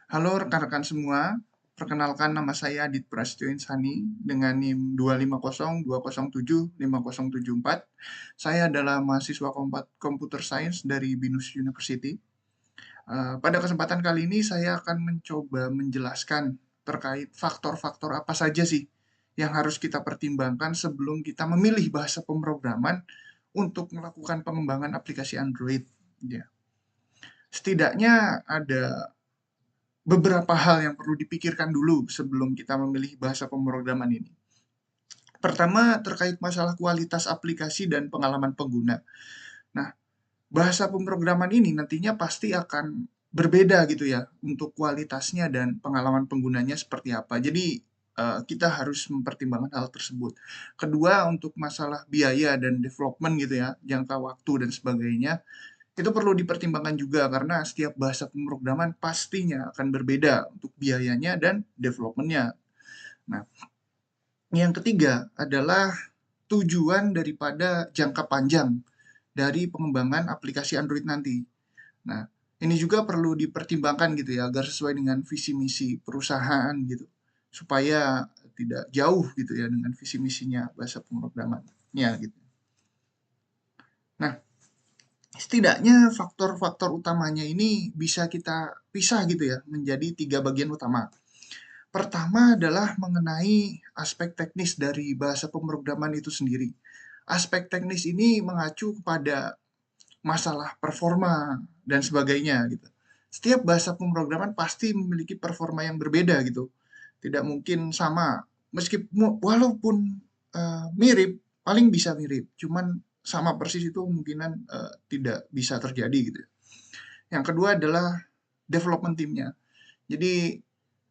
Halo rekan-rekan semua, perkenalkan nama saya Adit Prasetyo Insani dengan NIM 25020750774. Saya adalah mahasiswa Computer Science dari BINUS University. Pada kesempatan kali ini saya akan mencoba menjelaskan terkait faktor-faktor apa saja sih yang harus kita pertimbangkan sebelum kita memilih bahasa pemrograman untuk melakukan pengembangan aplikasi Android. Ya. Setidaknya ada beberapa hal yang perlu dipikirkan dulu sebelum kita memilih bahasa pemrograman ini. Pertama, terkait masalah kualitas aplikasi dan pengalaman pengguna. Nah, bahasa pemrograman ini nantinya pasti akan berbeda gitu ya untuk kualitasnya dan pengalaman penggunanya seperti apa. Jadi, kita harus mempertimbangkan hal tersebut. Kedua, untuk masalah biaya dan development gitu ya, jangka waktu dan sebagainya, itu perlu dipertimbangkan juga karena setiap bahasa pemrograman pastinya akan berbeda untuk biayanya dan development-nya. Nah, yang ketiga adalah tujuan daripada jangka panjang dari pengembangan aplikasi Android nanti. Nah, ini juga perlu dipertimbangkan gitu ya agar sesuai dengan visi misi perusahaan gitu. Supaya tidak jauh gitu ya dengan visi misinya bahasa pemrogramannya gitu. Nah, setidaknya faktor-faktor utamanya ini bisa kita pisah gitu ya menjadi 3 bagian utama. Pertama adalah mengenai aspek teknis dari bahasa pemrograman itu sendiri. Aspek teknis ini mengacu kepada masalah performa dan sebagainya gitu. Setiap bahasa pemrograman pasti memiliki performa yang berbeda gitu. Tidak mungkin sama. Meskipun walaupun mirip, paling bisa mirip. Cuman sama persis itu kemungkinan tidak bisa terjadi gitu. Yang kedua adalah development team-nya. Jadi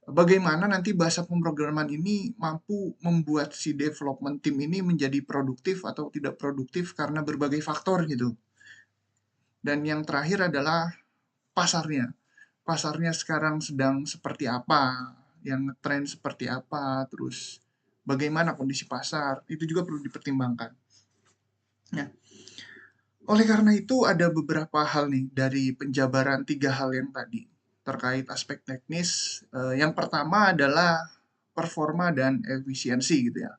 bagaimana nanti bahasa pemrograman ini mampu membuat si development team ini menjadi produktif atau tidak produktif karena berbagai faktor gitu. Dan yang terakhir adalah pasarnya. Pasarnya sekarang sedang seperti apa, yang tren seperti apa, terus bagaimana kondisi pasar, itu juga perlu dipertimbangkan. Nah, oleh karena itu ada beberapa hal nih dari penjabaran 3 hal yang tadi terkait aspek teknis. Yang pertama adalah performa dan efisiensi gitu ya.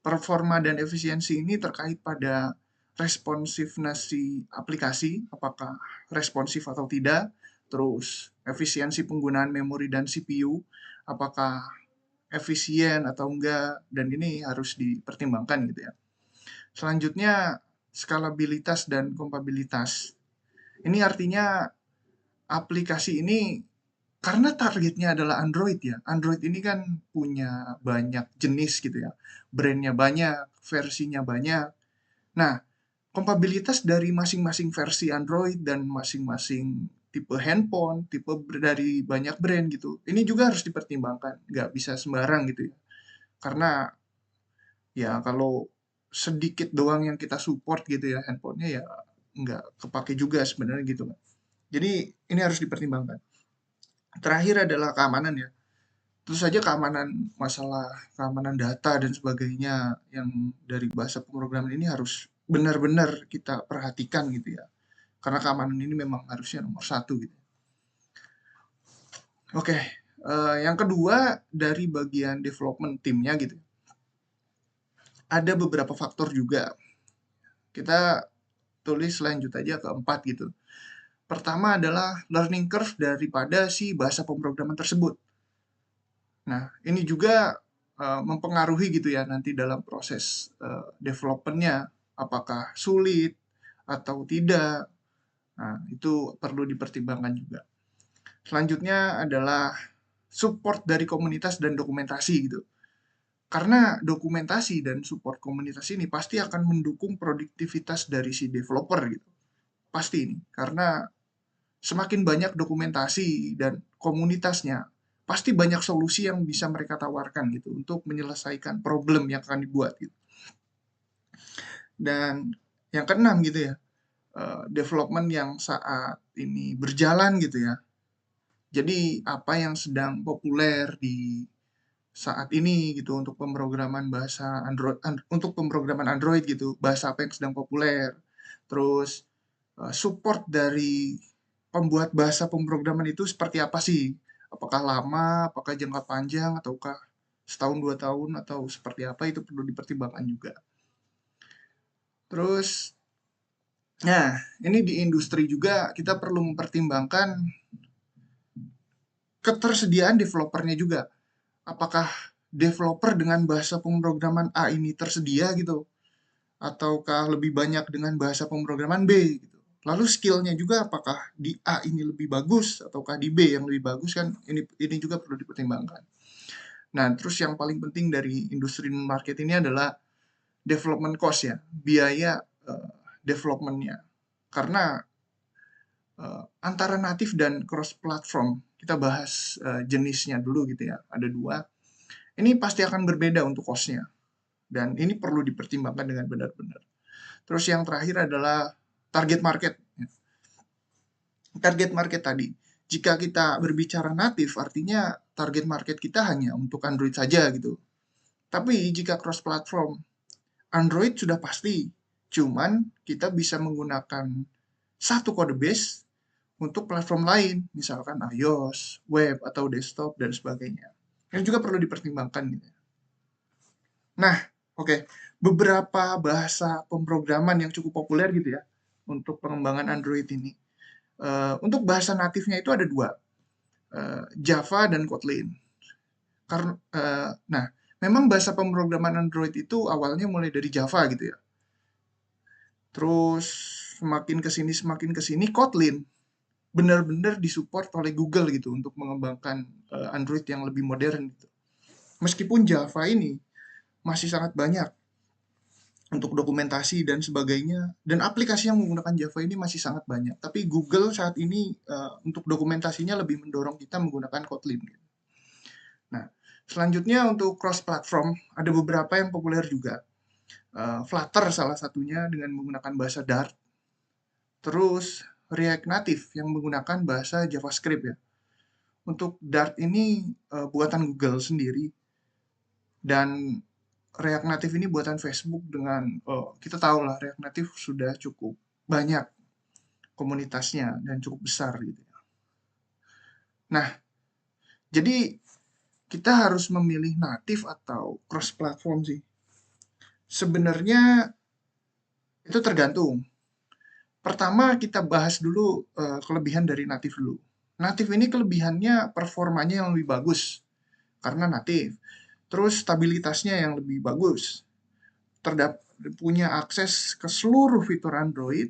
Performa dan efisiensi ini terkait pada responsiveness si aplikasi, apakah responsif atau tidak, terus efisiensi penggunaan memori dan CPU, apakah efisien atau enggak, dan ini harus dipertimbangkan gitu ya. Selanjutnya, skalabilitas dan kompabilitas. Ini artinya aplikasi ini karena targetnya adalah Android ya. Android ini kan punya banyak jenis gitu ya. Brandnya banyak, versinya banyak. Nah, kompabilitas dari masing-masing versi Android dan masing-masing tipe handphone, tipe dari banyak brand gitu. Ini juga harus dipertimbangkan. Nggak bisa sembarang gitu ya. Karena ya kalau sedikit doang yang kita support gitu ya handphonenya ya nggak kepake juga sebenarnya gitu kan. Jadi ini harus dipertimbangkan. Terakhir adalah keamanan ya. Tentu saja keamanan masalah keamanan data dan sebagainya yang dari bahasa pemrograman ini harus benar-benar kita perhatikan gitu ya. Karena keamanan ini memang harusnya nomor satu gitu. Oke, yang kedua dari bagian development timnya gitu. Ada beberapa faktor juga. Kita tulis lanjut aja ke 4 gitu. Pertama adalah learning curve daripada si bahasa pemrograman tersebut. Nah, ini juga mempengaruhi gitu ya nanti dalam proses development-nya, apakah sulit atau tidak. Nah, itu perlu dipertimbangkan juga. Selanjutnya adalah support dari komunitas dan dokumentasi gitu. Karena dokumentasi dan support komunitas ini pasti akan mendukung produktivitas dari si developer gitu. Pasti ini, karena semakin banyak dokumentasi dan komunitasnya, pasti banyak solusi yang bisa mereka tawarkan gitu untuk menyelesaikan problem yang akan dibuat gitu. Dan yang keenam gitu ya, development yang saat ini berjalan gitu ya. Jadi apa yang sedang populer di saat ini gitu untuk pemrograman bahasa Android untuk pemrograman Android gitu, bahasa apa yang sedang populer. Terus support dari pembuat bahasa pemrograman itu seperti apa sih? Apakah lama, apakah jangka panjang, ataukah setahun 2 tahun, atau seperti apa, itu perlu dipertimbangkan juga. Terus, nah, ini di industri juga kita perlu mempertimbangkan ketersediaan developernya juga. Apakah developer dengan bahasa pemrograman A ini tersedia gitu, ataukah lebih banyak dengan bahasa pemrograman B gitu. Lalu skillnya juga apakah di A ini lebih bagus ataukah di B yang lebih bagus, kan ini juga perlu dipertimbangkan. Nah, terus yang paling penting dari industri market ini adalah development cost ya, biaya developmentnya. Karena antara natif dan cross platform, kita bahas jenisnya dulu gitu ya, ada dua. Ini pasti akan berbeda untuk cost-nya, dan ini perlu dipertimbangkan dengan benar-benar. Terus yang terakhir adalah target market. Target market tadi, jika kita berbicara natif, artinya target market kita hanya untuk Android saja gitu. Tapi jika cross platform, Android sudah pasti, cuman kita bisa menggunakan satu kode base untuk platform lain, misalkan iOS, web, atau desktop, dan sebagainya. Yang juga perlu dipertimbangkan gitu. Nah, oke. Beberapa bahasa pemrograman yang cukup populer gitu ya, untuk pengembangan Android ini. Untuk bahasa natifnya itu ada dua, Java dan Kotlin. Nah, memang bahasa pemrograman Android itu awalnya mulai dari Java gitu ya. Terus semakin ke sini Kotlin benar-benar disupport oleh Google gitu untuk mengembangkan Android yang lebih modern gitu. Meskipun Java ini masih sangat banyak untuk dokumentasi dan sebagainya, dan aplikasi yang menggunakan Java ini masih sangat banyak. Tapi Google saat ini untuk dokumentasinya lebih mendorong kita menggunakan Kotlin. Nah, selanjutnya untuk cross-platform, ada beberapa yang populer juga. Flutter salah satunya dengan menggunakan bahasa Dart. Terus React Native yang menggunakan bahasa JavaScript ya. Untuk Dart ini buatan Google sendiri, dan React Native ini buatan Facebook dengan, kita tahu lah React Native sudah cukup banyak komunitasnya dan cukup besar gitu. Nah, jadi kita harus memilih native atau cross platform sih. Sebenarnya itu tergantung. Pertama kita bahas dulu kelebihan dari native dulu. Native ini kelebihannya performanya yang lebih bagus karena native. Terus stabilitasnya yang lebih bagus. Punya akses ke seluruh fitur Android,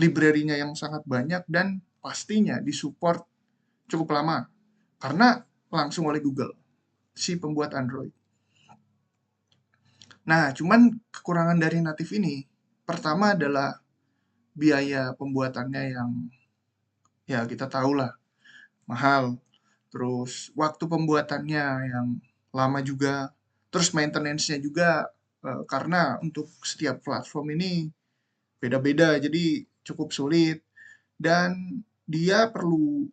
library-nya yang sangat banyak, dan pastinya disupport cukup lama karena langsung oleh Google, si pembuat Android. Nah, cuman kekurangan dari native ini, pertama adalah biaya pembuatannya yang ya kita tahulah mahal. Terus waktu pembuatannya yang lama juga. Terus maintenance-nya juga karena untuk setiap platform ini beda-beda, jadi cukup sulit. Dan dia perlu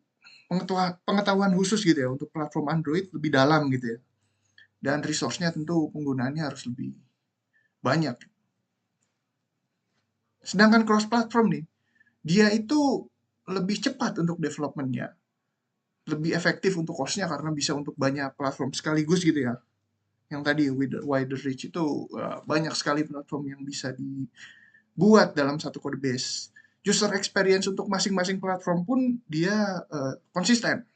pengetahuan khusus gitu ya untuk platform Android lebih dalam gitu ya. Dan resource-nya tentu penggunaannya harus lebih banyak. Sedangkan cross platform nih, dia itu lebih cepat untuk development-nya, lebih efektif untuk cost-nya karena bisa untuk banyak platform sekaligus gitu ya. Yang tadi wider reach itu banyak sekali platform yang bisa dibuat dalam satu code base. User experience untuk masing-masing platform pun dia konsisten.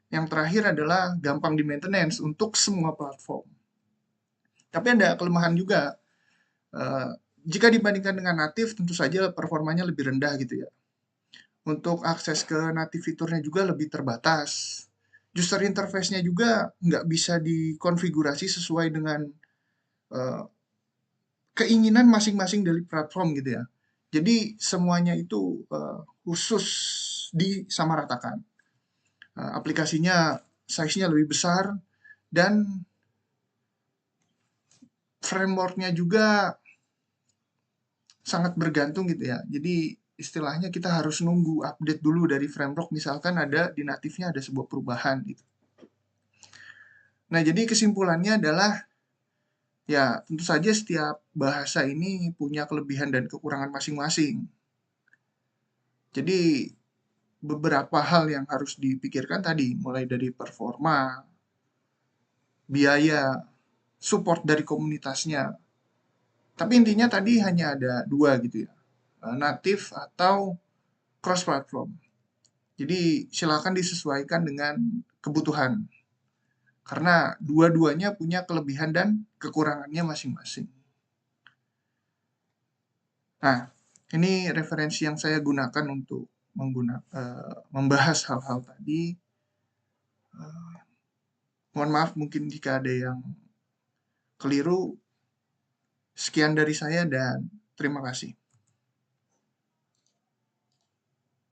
Yang terakhir adalah gampang di maintenance untuk semua platform. Tapi ada kelemahan juga. Jika dibandingkan dengan native, tentu saja performanya lebih rendah gitu ya. Untuk akses ke native fiturnya juga lebih terbatas. User interface-nya juga nggak bisa dikonfigurasi sesuai dengan keinginan masing-masing dari platform gitu ya. Jadi semuanya itu khusus disamaratakan. Aplikasinya size-nya lebih besar, dan framework-nya juga sangat bergantung gitu ya. Jadi istilahnya kita harus nunggu update dulu dari framework, misalkan ada di native-nya ada sebuah perubahan gitu. Nah, jadi kesimpulannya adalah ya tentu saja setiap bahasa ini punya kelebihan dan kekurangan masing-masing. Jadi beberapa hal yang harus dipikirkan tadi, mulai dari performa, biaya, support dari komunitasnya. Tapi intinya tadi hanya ada dua gitu ya, native atau cross platform. Jadi silakan disesuaikan dengan kebutuhan, karena dua-duanya punya kelebihan dan kekurangannya masing-masing. Nah, ini referensi yang saya gunakan untuk membahas hal-hal tadi. Eh, Mohon maaf mungkin jika ada yang keliru. Sekian dari saya dan terima kasih.